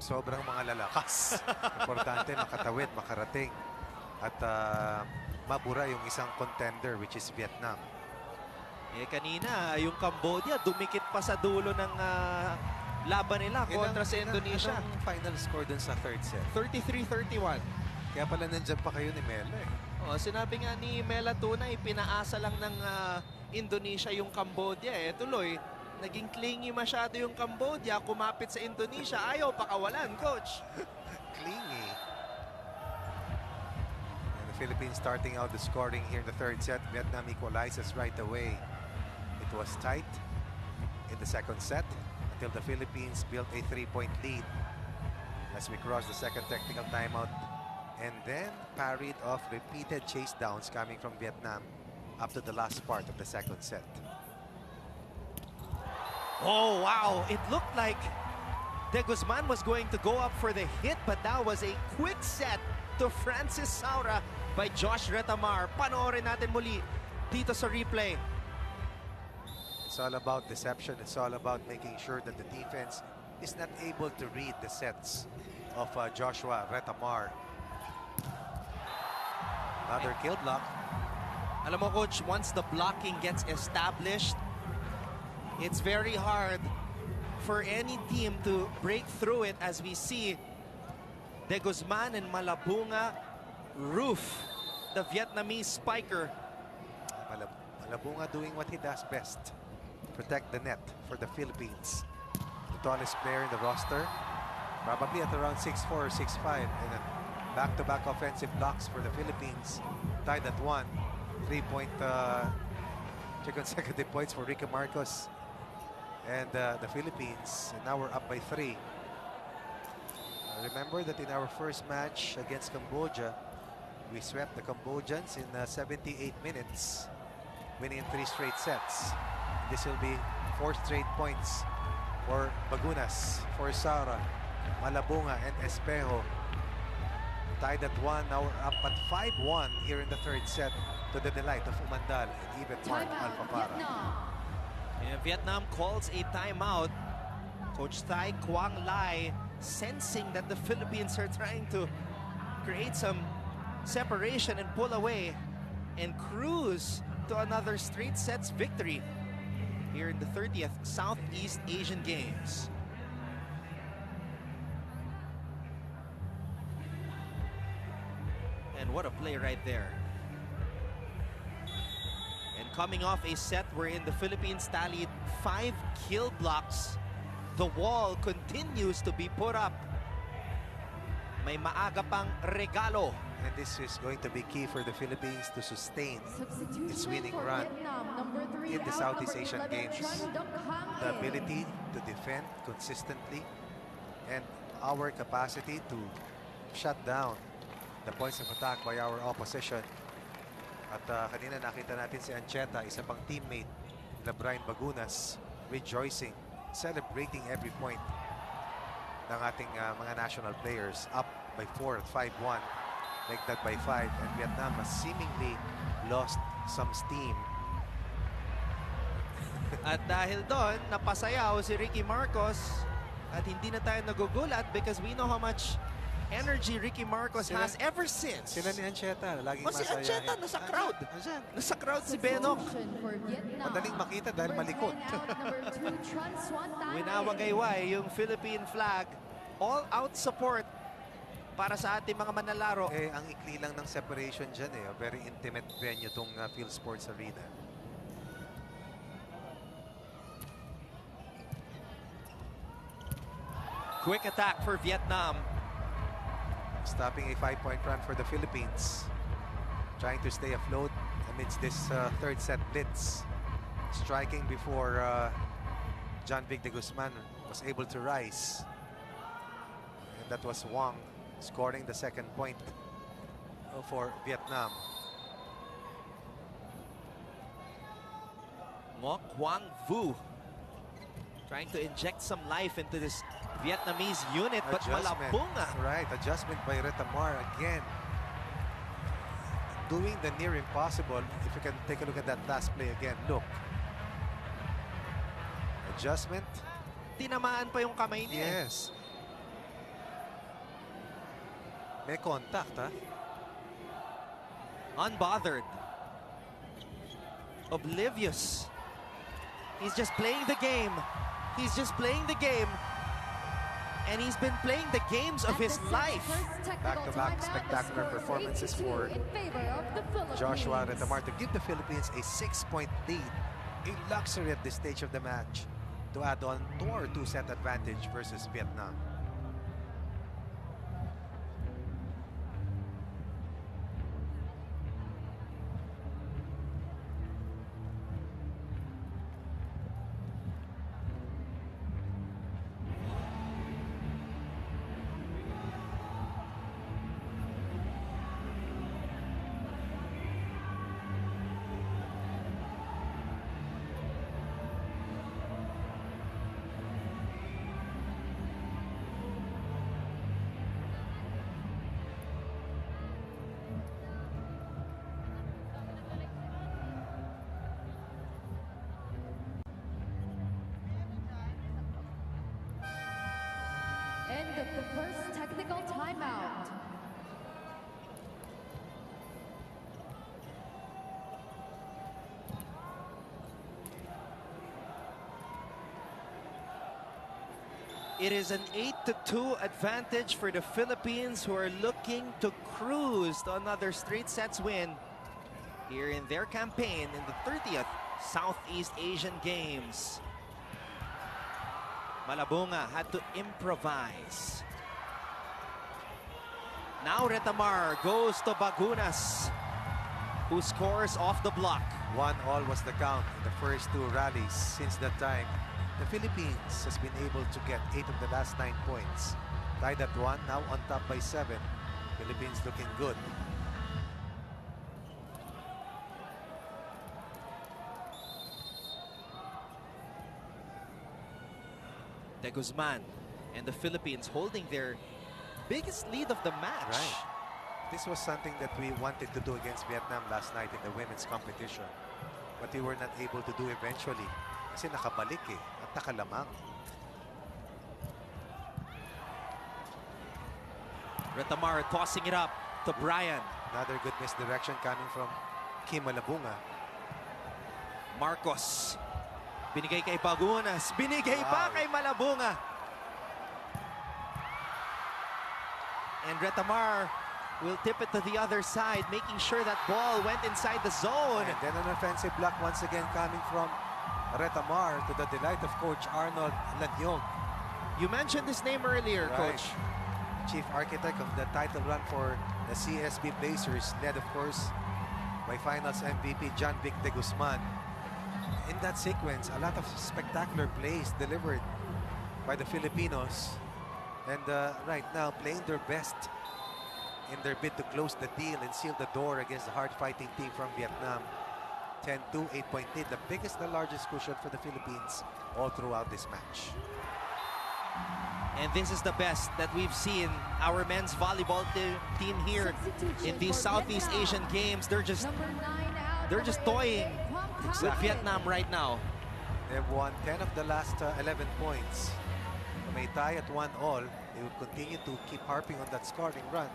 sobrang mga lalakas. Importante makatawid, makarating. At mabura yung isang contender, which is Vietnam. Eh kanina, yung Cambodia, dumikit pa sa dulo ng laban nila kontra sa Indonesia. Anong final score dun sa third set? 33-31. Kaya pala nandyan pa kayo ni Mela eh. Oh, sinabi nga ni Mela Tunay, pinaasa lang ng Indonesia yung Cambodia eh. Tuloy, naging clingy masyado yung Cambodia, kumapit sa Indonesia, ayaw pakawalan, coach. Clingy. And the Philippines starting out the scoring here in the third set. Vietnam equalizes right away. It was tight in the second set until the Philippines built a 3-point lead as we cross the second technical timeout, and then parried off repeated chase downs coming from Vietnam up to the last part of the second set. Oh, wow. It looked like De Guzman was going to go up for the hit, but that was a quick set to Francis Saura by Josh Retamar. Panoorin natin muli dito sa replay. It's all about deception. It's all about making sure that the defense is not able to read the sets of Joshua Retamar. Another kill block. Alam mo, coach, once the blocking gets established, it's very hard for any team to break through it, as we see De Guzman and Malabunga roof the Vietnamese spiker. Malabunga doing what he does best. Protect the net for the Philippines. The tallest player in the roster, probably at around 6'4" or 6'5", and then back-to-back offensive blocks for the Philippines. Tied at 1. 3-point consecutive points for Ricky Marcos and the Philippines. And now we're up by 3. Remember that in our first match against Cambodia, we swept the Cambodians in 78 minutes, winning 3 straight sets. This will be 4 straight points for Bagunas, for Sara, Malabunga, and Espejo. Tied at 1, now we're up at 5-1 here in the third set, to the delight of Umandal and even Mark Alpapara. Yeah, Vietnam calls a timeout. Coach Thai Quang Lai sensing that the Philippines are trying to create some separation and pull away and cruise to another straight sets victory here in the 30th Southeast Asian Games. And what a play right there. And coming off a set wherein the Philippines tallied 5 kill blocks, the wall continues to be put up. May maaga pang regalo. And this is going to be key for the Philippines to sustain its winning run in the Southeast Asian Games. The ability to defend consistently and our capacity to shut down the points of attack by our opposition. At kanina nakita natin si Ancheta, isa pang teammate na Brian Bagunas, rejoicing, celebrating every point ng ating mga national players. Up by 4 at 5-1. Make that by 5, and Vietnam has seemingly lost some steam. At dahil doon, napasayaw si Ricky Marcos at hindi na tayo nagugulat because we know how much energy Ricky Marcos has ever since. Sila ni Ancheta, laging si masaya. Ancheta nasa crowd. Nasa crowd si Benok. Madaling makita dahil malikot. Winawagayway yung Philippine flag. All-out support para sa ating mga manlalaro. Eh, ang ikli lang ng separation dyan eh. Very intimate venue tong Field Sports Arena. Quick attack for Vietnam. Stopping a 5-point run for the Philippines. Trying to stay afloat amidst this third set blitz. Striking before John Vic de Guzman was able to rise. And that was Wang scoring the second point for Vietnam. Ngoc Quang Vu trying to inject some life into this Vietnamese unit, but Malabunga. Right, adjustment by Retamar again. Doing the near impossible. If you can take a look at that last play again, look. Adjustment. Tinamaan pa yung kamay niya. Yes. May contact, ha? Unbothered. Oblivious. He's just playing the game. He's just playing the game. And he's been playing the games of his life. Back-to-back spectacular performances for Joshua Retamar to give the Philippines a 6-point lead. A luxury at this stage of the match to add on to our 2-set advantage versus Vietnam. End of the first technical timeout. It is an 8-2 advantage for the Philippines, who are looking to cruise to another straight sets win here in their campaign in the 30th Southeast Asian Games. Malabunga had to improvise. Now Retamar goes to Bagunas, who scores off the block. 1-all was the count in the first 2 rallies. Since that time, the Philippines has been able to get 8 of the last 9 points. Tied at 1, now on top by 7. Philippines looking good. De Guzman and the Philippines holding their biggest lead of the match. Right. This was something that we wanted to do against Vietnam last night in the women's competition. But we were not able to do eventually. Kasi nakabalik eh, at nakalamang. Retamar tossing it up to Brian. Another good misdirection coming from Kim Malabunga. Marcos. Binigay kay Bagunas. Binigay pa kay Malabunga. And Retamar will tip it to the other side, making sure that ball went inside the zone. And then an offensive block once again coming from Retamar, to the delight of Coach Arnold Lanyog. You mentioned his name earlier, Right. Coach. Chief architect of the title run for the CSB Blazers, led of course by finals MVP John Vic De Guzman. In that sequence, a lot of spectacular plays delivered by the Filipinos, and right now playing their best in their bid to close the deal and seal the door against the hard-fighting team from Vietnam. 10-2, 8-point lead, the biggest and largest cushion for the Philippines all throughout this match. And this is the best that we've seen our men's volleyball team here in these Southeast Asian Games. They're just toying with Vietnam right now. They've won 10 of the last 11 points. May tie at 1-all. They will continue to keep harping on that scoring run,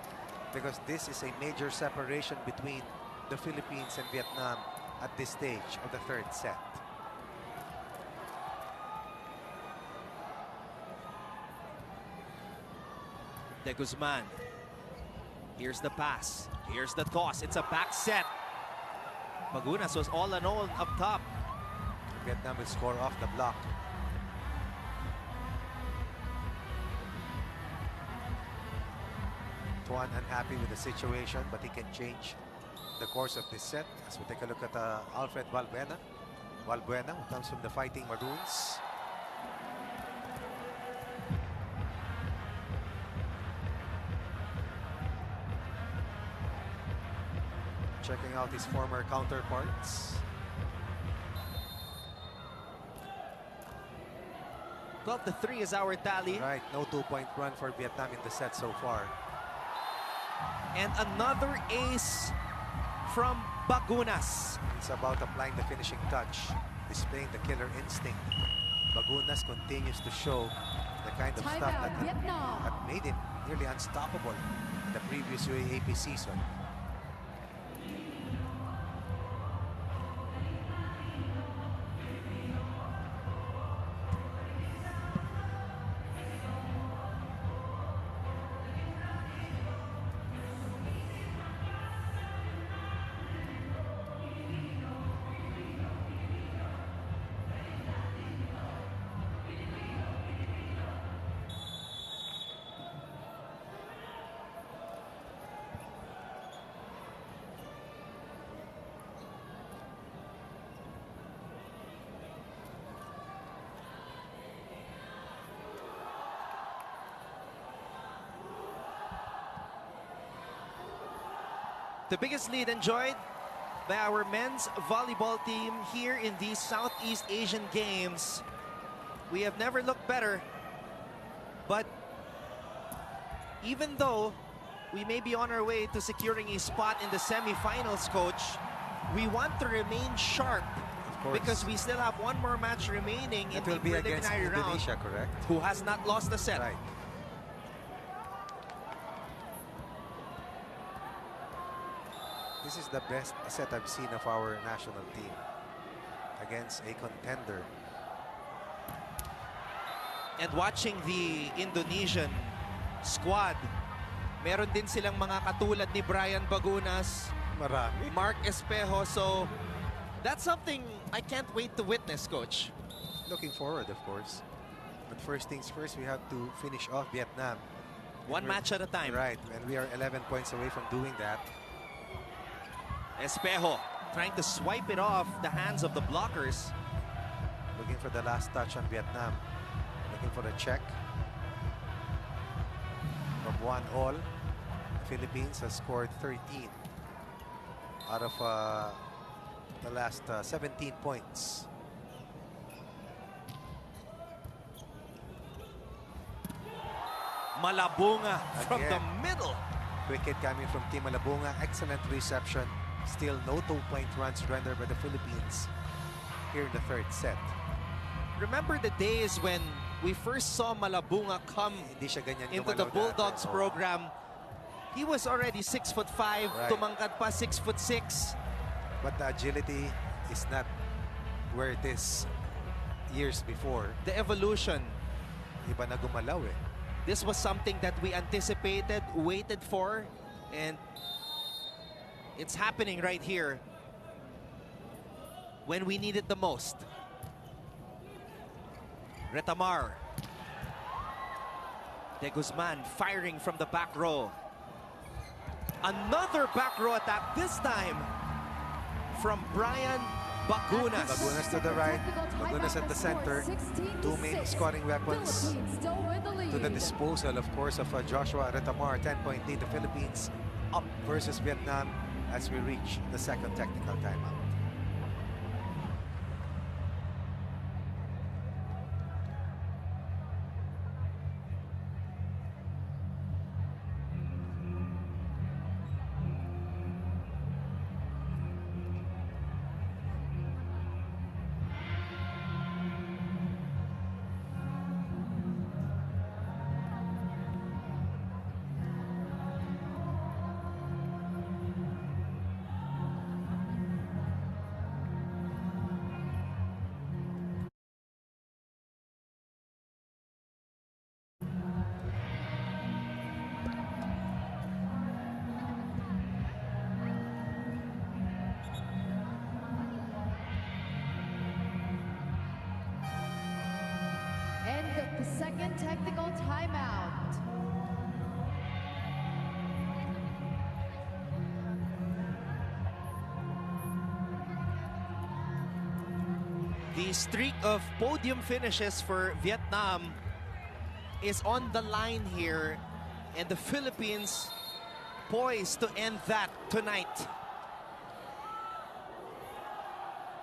because this is a major separation between the Philippines and Vietnam at this stage of the 3rd set. De Guzman. Here's the pass. Here's the toss. It's a back set. Bagunas was all alone up top. Vietnam will score off the block. Tuan unhappy with the situation, but he can change the course of this set. As we take a look at Alfred Valbuena. Valbuena, who comes from the Fighting Maroons. Checking out his former counterparts. 12-3 is our tally. Right, no 2-point run for Vietnam in the set so far. And another ace from Bagunas. It's about applying the finishing touch, displaying the killer instinct. Bagunas continues to show the kind of stuff that made him nearly unstoppable the previous UAAP season. The biggest lead enjoyed by our men's volleyball team here in these Southeast Asian Games. We have never looked better, but even though we may be on our way to securing a spot in the semifinals, Coach, we want to remain sharp because we still have one more match remaining in the preliminary round. Indonesia, correct? Who has not lost a set. Right. This is the best set I've seen of our national team against a contender. And watching the Indonesian squad, meron din silang mga katulad ni Brian Bagunas, Marami. Mark Espejo. So that's something I can't wait to witness, Coach. Looking forward, of course. But first things first, we have to finish off Vietnam. One match at a time. Right, and we are 11 points away from doing that. Espejo trying to swipe it off the hands of the blockers. Looking for the last touch on Vietnam. Looking for a check. From 1-all, the Philippines has scored 13 out of the last 17 points. Malabunga from the middle. Quick hit coming from Team Malabunga. Excellent reception. Still no 2-point run surrender by the Philippines here in the third set. Remember the days when we first saw Malabunga come into the Bulldogs program? He was already 6'5", tumangkad pa 6'6". But the agility is not where it is years before. The evolution. Iba na gumalaw eh. This was something that we anticipated, waited for, and it's happening right here when we need it the most. Retamar. De Guzman firing from the back row. Another back row attack, this time from Brian Bagunas. Bagunas to the right, Bagunas at the center. Two main scoring weapons to the disposal, of course, of Joshua Retamar. 10-point lead, the Philippines up versus Vietnam as we reach the second technical timeout. The second technical timeout. The streak of podium finishes for Vietnam is on the line here, and the Philippines poised to end that tonight.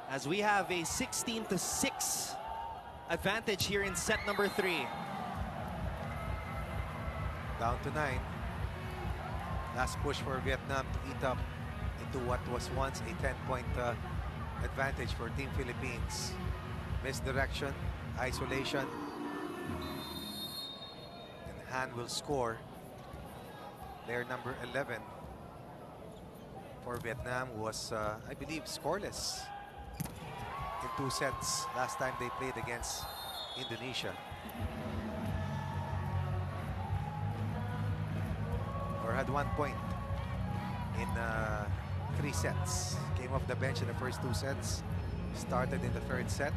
As we have a 16-6 advantage here in set number 3. Down to 9. Last push for Vietnam to eat up into what was once a 10-point advantage for Team Philippines. Misdirection, isolation, and Han will score. Player number 11 for Vietnam was, I believe, scoreless in 2 sets last time they played against Indonesia. Or had 1 point in 3 sets. Came off the bench in the first 2 sets. Started in the 3rd set.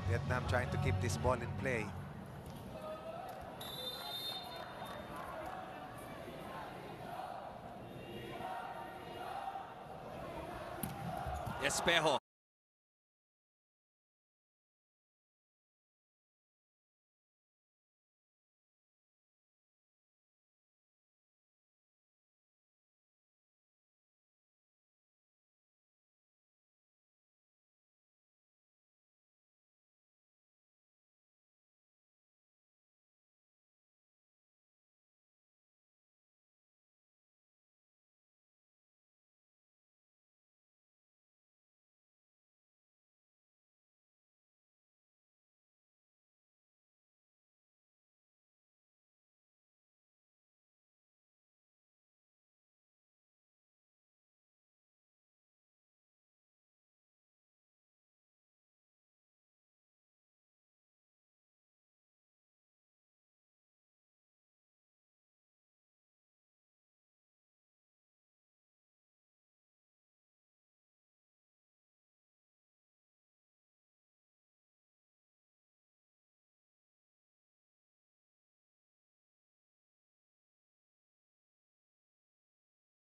Vietnam trying to keep this ball in play. Espejo